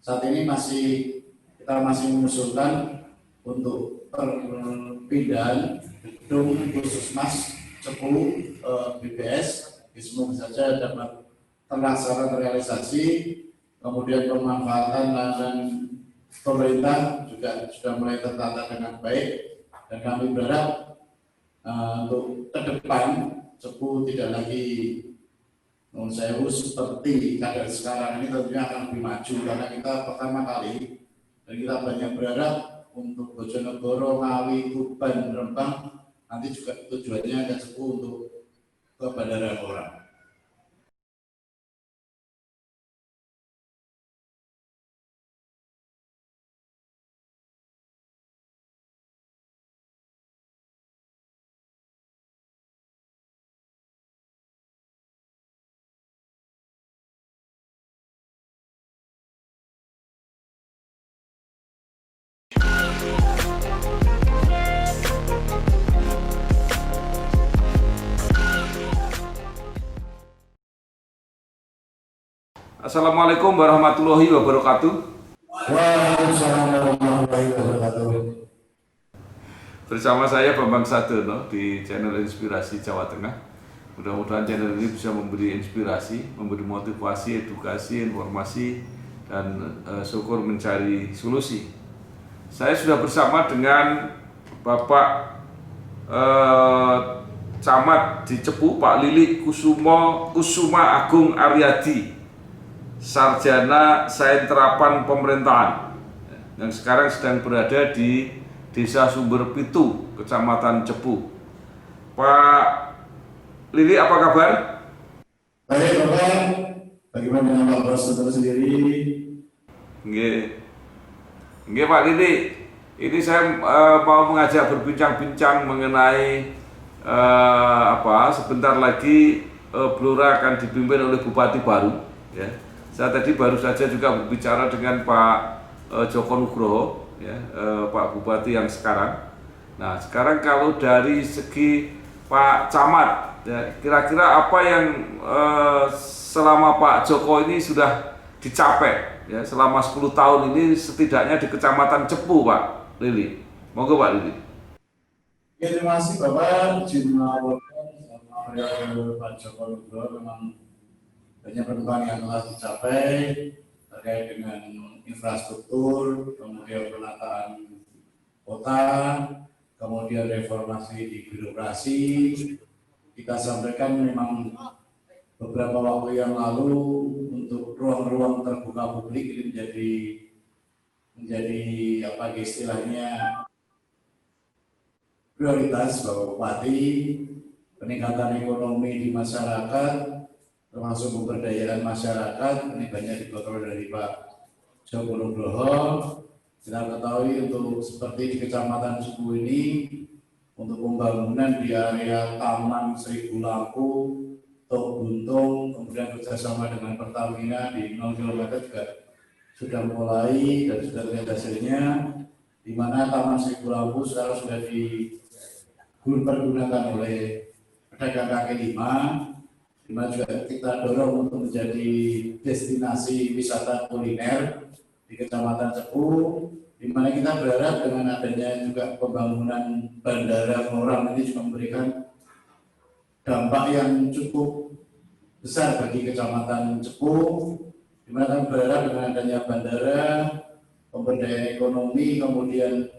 saat ini kita masih mengusulkan untuk perpindahan gedung Puskesmas Cepu BPS. Semoga saja dapat terlaksana terrealisasi. Kemudian pemanfaatan lahan pemerintah juga sudah mulai tertata dengan baik, dan kami berharap untuk ke depan Cepu tidak lagi seperti keadaan sekarang ini, tentunya akan lebih maju karena kita pertama kali, dan kita banyak berharap untuk Bojonegoro, Ngawi, Tuban, Rembang nanti juga tujuannya ke Cepu untuk ke Bandara Orang. Assalamualaikum warahmatullahi wabarakatuh. Waalaikumsalam warahmatullahi wabarakatuh. Bersama saya Bambang Sadono di channel Inspirasi Jawa Tengah. Mudah-mudahan channel ini bisa memberi inspirasi, memberi motivasi, edukasi, informasi, dan syukur mencari solusi. Saya sudah bersama dengan Bapak Camat di Cepu, Pak Lili Kusuma Agung Aryadi, Sarjana Sains Terapan Pemerintahan, yang sekarang sedang berada di Desa Sumber Pitu, Kecamatan Cepu. Pak Lili, apa kabar? Baik Bapak, bagaimana dengan Pak Bos sendiri? Nggih Pak Lili, ini saya mau mengajak berbincang-bincang mengenai sebentar lagi Blora akan dipimpin oleh Bupati baru, ya. Saya tadi baru saja juga berbicara dengan Pak Joko Nugroho, ya, Pak Bupati yang sekarang. Nah, sekarang kalau dari segi Pak Camat, ya, kira-kira apa yang selama Pak Joko ini sudah dicapai, ya, selama 10 tahun ini setidaknya di Kecamatan Cepu, Pak Lili. Monggo Pak Lili. Ya, terima kasih Bapak. Jumlah Pak Joko Nugroho memang banyak perkembangan yang telah dicapai terkait dengan infrastruktur, kemudian penataan kota, kemudian reformasi di birokrasi. Kita sampaikan memang beberapa waktu yang lalu untuk ruang-ruang terbuka publik ini menjadi istilahnya prioritas Bapak Bupati. Peningkatan ekonomi di masyarakat termasuk pemberdayaan masyarakat ini banyak dikontrol dari Pak Joko Nugroho. Kita ketahui untuk seperti di Kecamatan Cepu ini, untuk pembangunan di area Taman Seribu Lampu, Tok Buntung, kemudian kerjasama dengan Pertamina di 0 km juga sudah mulai dan sudah terlihat hasilnya, di mana Taman Seribu Lampu sekarang sudah dipergunakan oleh pedagang kaki lima, di mana juga kita dorong untuk menjadi destinasi wisata kuliner di Kecamatan Cepu, di mana kita berharap dengan adanya juga pembangunan Bandara Orang ini juga memberikan dampak yang cukup besar bagi Kecamatan Cepu, di mana kami berharap dengan adanya bandara, pemberdayaan ekonomi, kemudian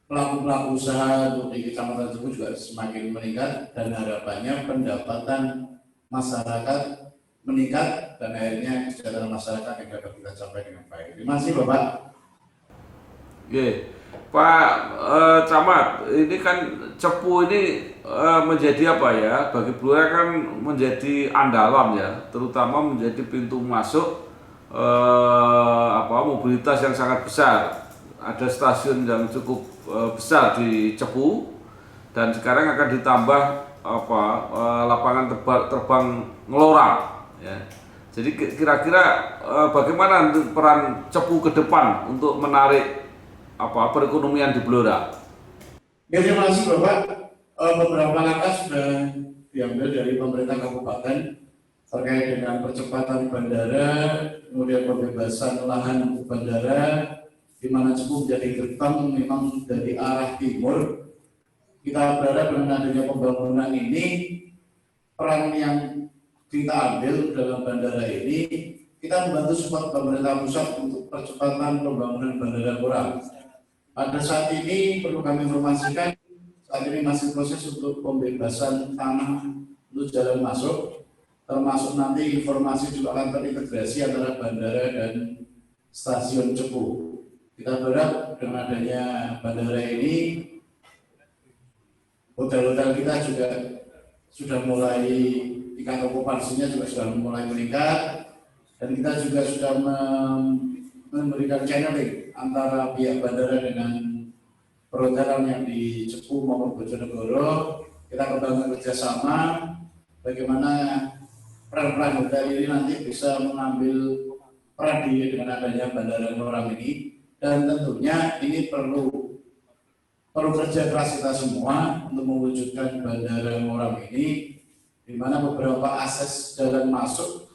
pelaku-pelaku usaha untuk di Kecamatan Cepu juga semakin meningkat, dan harapannya pendapatan masyarakat meningkat dan akhirnya kesejahteraan masyarakat yang dapat kita capai dengan baik. Terima kasih Bapak. Oke, Pak Camat, ini kan Cepu ini menjadi apa ya? Bagi Blora kan menjadi andalan ya, terutama menjadi pintu masuk mobilitas yang sangat besar. Ada stasiun yang cukup besar di Cepu, dan sekarang akan ditambah lapangan terbang Ngelora, ya. Jadi kira-kira bagaimana peran Cepu ke depan untuk menarik perekonomian di Blora? Ya, terima kasih Bapak. Beberapa langkah sudah diambil dari pemerintah kabupaten terkait dengan percepatan bandara, kemudian pembebasan lahan untuk bandara, di mana Cepu menjadi gerbang memang dari arah timur. Kita berharap dengan adanya pembangunan ini, peran yang kita ambil dalam bandara ini, kita membantu support pemerintah pusat untuk percepatan pembangunan bandara Kurang. Pada saat ini perlu kami informasikan, saat ini masih proses untuk pembebasan tanah untuk jalan masuk, termasuk nanti informasi juga akan terintegrasi antara bandara dan stasiun Cepu. Kita berharap dengan adanya bandara ini, hotel-hotel kita juga sudah mulai tingkat okupansinya juga sudah mulai meningkat, dan kita juga sudah memberikan channeling antara pihak bandara dengan perhotelan yang di Cepu maupun Bojonegoro. Kita kembangkan kerjasama bagaimana peran-peran hotel ini nanti bisa mengambil peran dengan adanya bandara Ngurah ini, dan tentunya ini perlu kerja keras kita semua untuk mewujudkan bandara Ngurah ini, di mana beberapa akses jalan masuk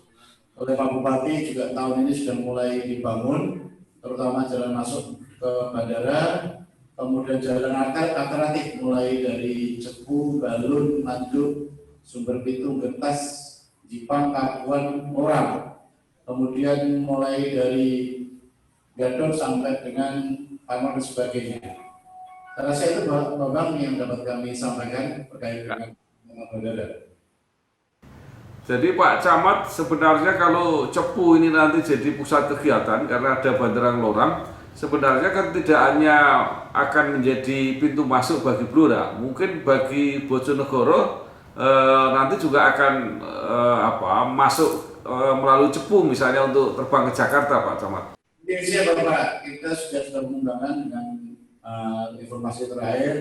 oleh Pak Bupati juga tahun ini sudah mulai dibangun, terutama jalan masuk ke bandara, kemudian jalan alternatif mulai dari Cepu, Balun, Nganjuk, Sumber Pitung, Gentas, Jipang, Kapuan, Orang, kemudian mulai dari Gadon sampai dengan Pamor dan sebagainya. Saya rasa itu Bang yang dapat kami sampaikan terkait dengan bandara. Jadi Pak Camat, sebenarnya kalau Cepu ini nanti jadi pusat kegiatan karena ada Bandara Ngelorang, sebenarnya kan tidak hanya akan menjadi pintu masuk bagi Blora, mungkin bagi Bojonegoro nanti juga akan masuk melalui Cepu misalnya untuk terbang ke Jakarta, Pak Camat. Ya, siap Pak. Kita sudah mengembangkan dengan informasi terakhir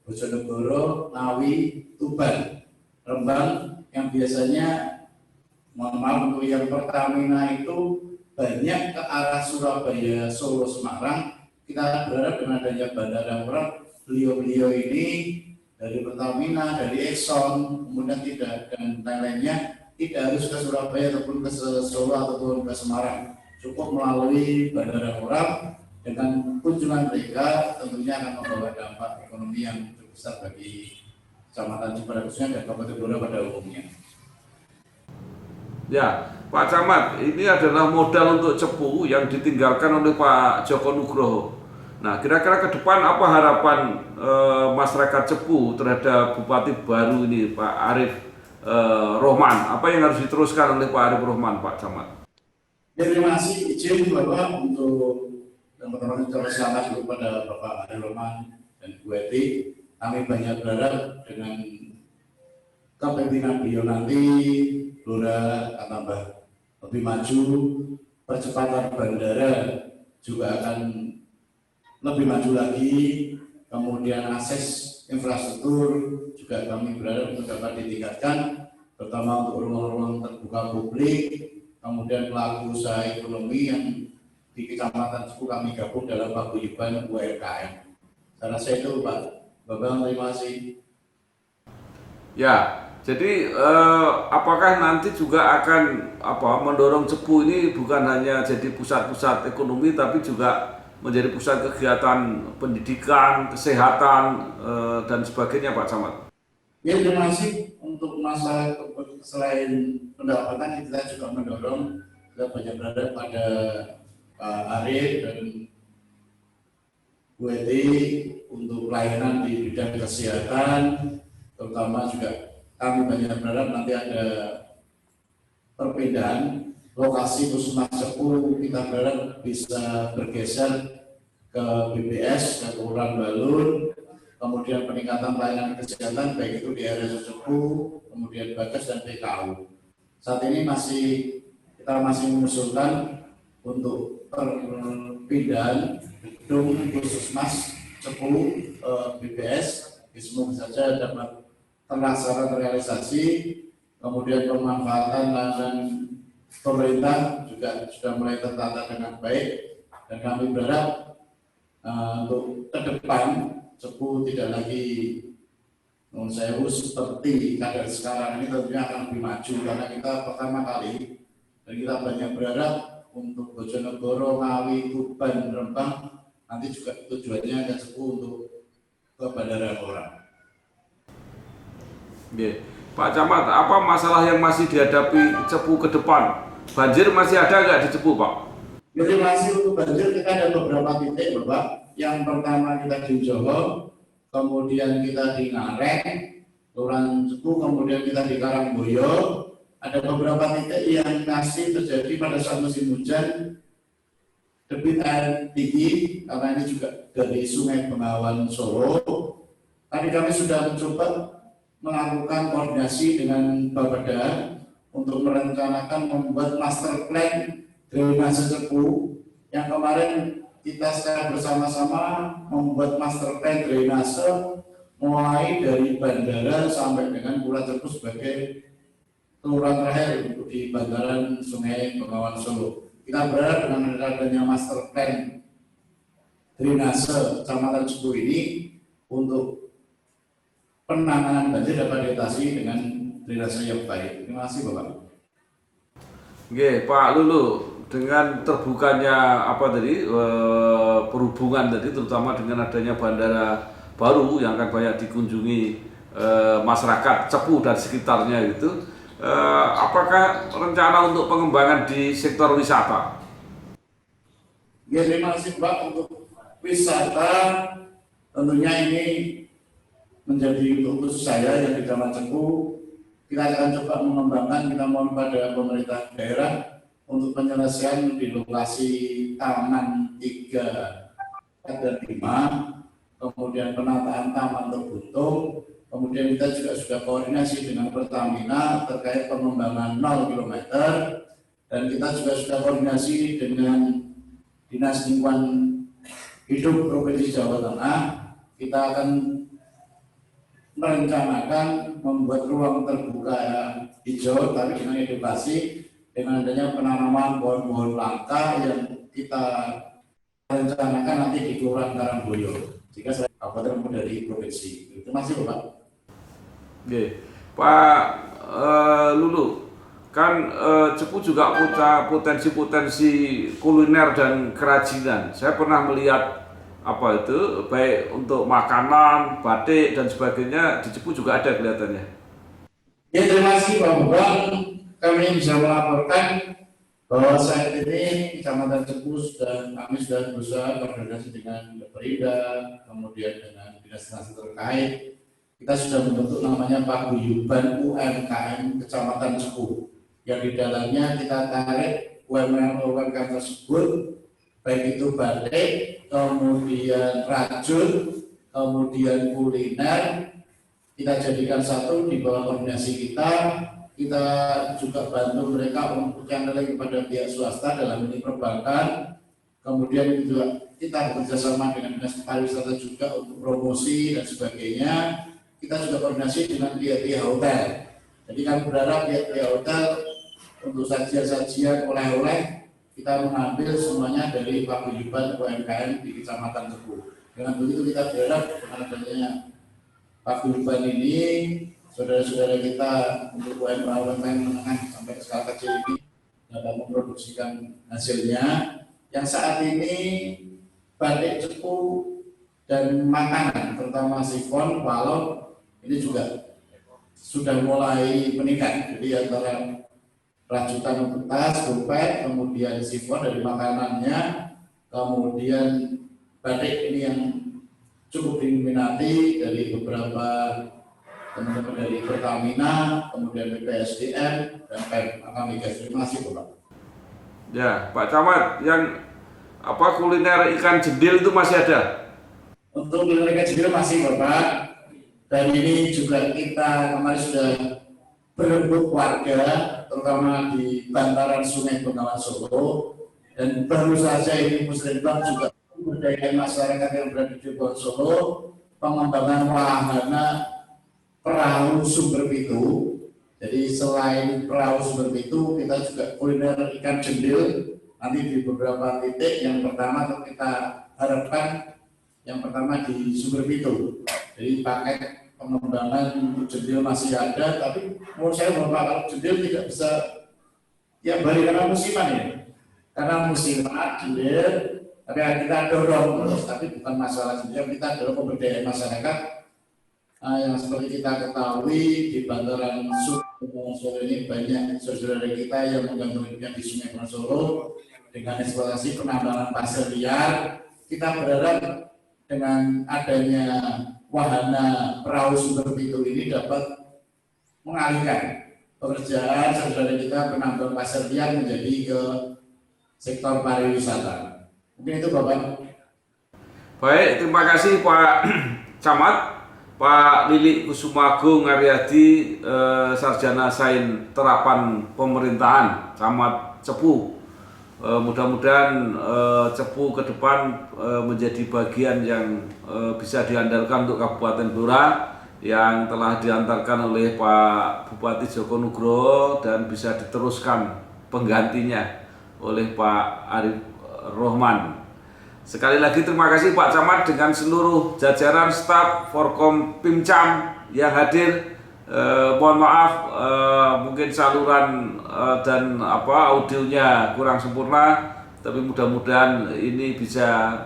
Bojonegoro, Ngawi, Tuban, Rembang, yang biasanya, mohon maaf untuk yang Pertamina itu banyak ke arah Surabaya, Solo, Semarang. Kita berharap dengan adanya bandara Ngurah, beliau-beliau ini dari Pertamina, dari Exxon, kemudian dan lain-lainnya tidak harus ke Surabaya ataupun ke Solo ataupun ke Semarang, cukup melalui bandara Ngurah. Dengan kunjungan mereka tentunya akan membawa dampak ekonomi yang besar bagi Kecamatan Cipada khususnya dan Kabupaten Blora pada umumnya. Ya, Pak Camat, ini adalah modal untuk Cepu yang ditinggalkan oleh Pak Joko Nugroho. Nah, kira-kira ke depan apa harapan masyarakat Cepu terhadap Bupati baru ini, Pak Arif Rohman? Apa yang harus diteruskan oleh Pak Arif Rohman, Pak Camat? Ya, terima kasih izin Bapak untuk yang pertama terus selamat kepada Bapak Arif Rohman dan Bu Eti. Kami banyak berharap dengan kepemimpinan beliau nanti Blora akan tambah lebih maju, percepatan bandara juga akan lebih maju lagi, kemudian akses infrastruktur juga kami berharap untuk dapat ditingkatkan, terutama untuk ruang-ruang terbuka publik, kemudian pelaku usaha ekonomi yang di Kecamatan Cepu kami gabung dalam paguyuban UMKM. Saya rasa itu Pak. Bapak, terima kasih. Ya, jadi apakah nanti juga akan mendorong Cepu ini bukan hanya jadi pusat-pusat ekonomi, tapi juga menjadi pusat kegiatan pendidikan, kesehatan dan sebagainya, Pak Camat? Ya, terima kasih. Untuk masalah selain pendapatan, kita juga mendorong, kita banyak berada pada Pak Arif dan Bu Eti untuk pelayanan di bidang kesehatan, terutama juga kami banyak berharap nanti ada perpindahan lokasi Puskesmas Cepu, kita berharap bisa bergeser ke BPS, ke Kelurahan Balun, kemudian peningkatan pelayanan kesehatan baik itu di RSUD Cepu, kemudian Bagas dan PKU. Saat ini kita masih mengusulkan untuk perpindahan gedung Puskesmas Cepu BPS, semoga saja dapat terlaksana terrealisasi. Kemudian pemanfaatan lahan pemerintah juga sudah mulai tertata dengan baik, dan kami berharap untuk ke depan Cepu tidak lagi Menurut saya seperti kadar sekarang ini tentunya akan lebih maju karena kita pertama kali dan kita banyak berharap untuk Bojonegoro, Ngawi, Tuban, Rembang nanti juga tujuannya akan Cepu untuk ke Bandara Orang. Pak Camat, apa masalah yang masih dihadapi Cepu ke depan? Banjir masih ada nggak di Cepu, Pak? Jadi masih untuk banjir kita ada beberapa titik, Bapak. Yang pertama kita di Joho, kemudian kita di Ngareng, Kelurahan Cepu, kemudian kita di Karangboyo. Ada beberapa titik yang masih terjadi pada saat musim hujan, debit air tinggi, karena ini juga dari Sungai Bengawan Solo. Tadi kami sudah mencoba melakukan koordinasi dengan Bapeda untuk merencanakan membuat master plan drainase Cepu yang kemarin kita secara bersama-sama membuat master plan drainase mulai dari bandara sampai dengan Pulau Cepu sebagai kelurahan terakhir untuk di bantaran Sungai Bengawan Solo. Kita berharap dengan adanya master plan drainase Kecamatan Cepu ini untuk penanganan banjir dapat diatasi dengan drainase yang baik. Terima kasih, Bapak. Oke, Pak Lulu, dengan terbukanya perhubungan tadi, terutama dengan adanya bandara baru yang akan banyak dikunjungi masyarakat Cepu dan sekitarnya gitu, apakah rencana untuk pengembangan di sektor wisata? Ya, terima kasih Pak. Untuk wisata tentunya ini menjadi fokus saya yang di Kecamatan Cepu. Kita akan coba mengembangkan, kita mohon pada pemerintah daerah untuk penyelesaian di lokasi Taman 3 dan 5, kemudian penataan Taman Terbutung. Kemudian kita juga sudah koordinasi dengan Pertamina terkait pengembangan 0 km, dan kita juga sudah koordinasi dengan Dinas Lingkungan Hidup Provinsi Jawa Tengah. Kita akan merencanakan membuat ruang terbuka hijau, tapi dengan edukasi, dengan adanya penanaman pohon-pohon langka yang kita rencanakan nanti di Kelurahan Karangboyo. Jika saya kabupaten dari provinsi. Terima kasih, Bapak. Oke, Pak Lulu, kan Cepu juga punya potensi-potensi kuliner dan kerajinan. Saya pernah melihat baik untuk makanan, batik dan sebagainya di Cepu juga ada kelihatannya. Ya, terima kasih Pak Bambang. Kami bisa melaporkan bahwa saat ini Kecamatan Cepu dan kami sudah berusaha koordinasi dengan Perida, kemudian dengan dinas-dinas terkait. Kita sudah membentuk namanya Paguyuban UMKM Kecamatan Cepu, yang di dalamnya kita tarik UMKM tersebut, baik itu batik, kemudian rajut, kemudian kuliner, kita jadikan satu di bawah koordinasi kita. Kita juga bantu mereka untuk channeling kepada pihak swasta dalam ini perbankan. Kemudian juga kita bekerjasama dengan dinas pariwisata juga untuk promosi dan sebagainya. Kita juga koordinasi dengan pihak-pihak hotel. Jadi kami berharap pihak-pihak hotel untuk sajian-sajian oleh-oleh kita mengambil semuanya dari Paguyuban UMKM di Kecamatan Cepu. Dengan begitu kita berharap dengan adanya Paguyuban ini, saudara-saudara kita untuk UMKM menengah sampai skala kecil ini dapat memproduksikan hasilnya. Yang saat ini batik Cepu dan makanan, terutama sifon, balon, ini juga sudah mulai meningkat. Jadi antara rajutan untuk tas, dompet, kemudian sifon dari makanannya, kemudian batik ini yang cukup diminati dari beberapa teman-teman dari Pertamina, kemudian BPSDM dan kami. Terima kasih, Bapak. Ya, Pak Camat, yang kuliner ikan jendil itu masih ada? Untuk kuliner ikan jendil masih, Bapak. Dan ini juga kita kemarin sudah berembuk warga, terutama di bantaran Sungai Bengawan Solo, dan baru saja ini Muslimbang juga memberdayakan masyarakat yang berada di Bengawan Solo, pengembangan wahana perahu sumber pitu. Jadi selain perahu sumber pitu, kita juga kuliner ikan jendil nanti di beberapa titik. Yang pertama kita harapkan yang pertama di sumber pitu. Jadi paket pengembangan untuk Jendeal masih ada, tapi menurut saya Bapak kalau Jendeal tidak bisa ya balik karena musiman ya, karena musiman Jendeal, tapi kita dorong terus, tapi bukan masalah Jendeal, kita dorong pemberdayaan masyarakat. Yang seperti kita ketahui di bantaran Solo ini banyak saudara kita yang menggantungkan hidupnya di Sungai Solo dengan eksploitasi penambangan pasir liar. Kita berharap dengan adanya wahana perahu sumber pitu ini dapat mengalihkan pekerjaan saudara kita penambang pasir liar menjadi ke sektor pariwisata. Mungkin itu Bapak. Baik, terima kasih Pak Camat, Pak Lilik Kusumagung Aryadi, Sarjana Sains Terapan Pemerintahan, Camat Cepu. Mudah-mudahan Cepu ke depan menjadi bagian yang bisa diandalkan untuk Kabupaten Blora yang telah diantarkan oleh Pak Bupati Joko Nugroho dan bisa diteruskan penggantinya oleh Pak Arif Rohman. Sekali lagi terima kasih Pak Camat dengan seluruh jajaran staf Forkom Pimcam yang hadir. Mohon maaf mungkin saluran dan audionya kurang sempurna, tapi mudah-mudahan ini bisa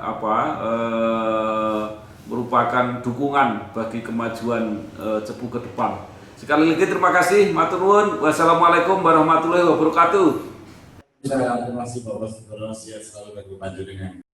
merupakan dukungan bagi kemajuan Cepu ke depan. Sekali lagi terima kasih, matur nuwun. Wassalamualaikum warahmatullahi wabarakatuh. Terima kasih Bapak, selalu bagi panjenengan.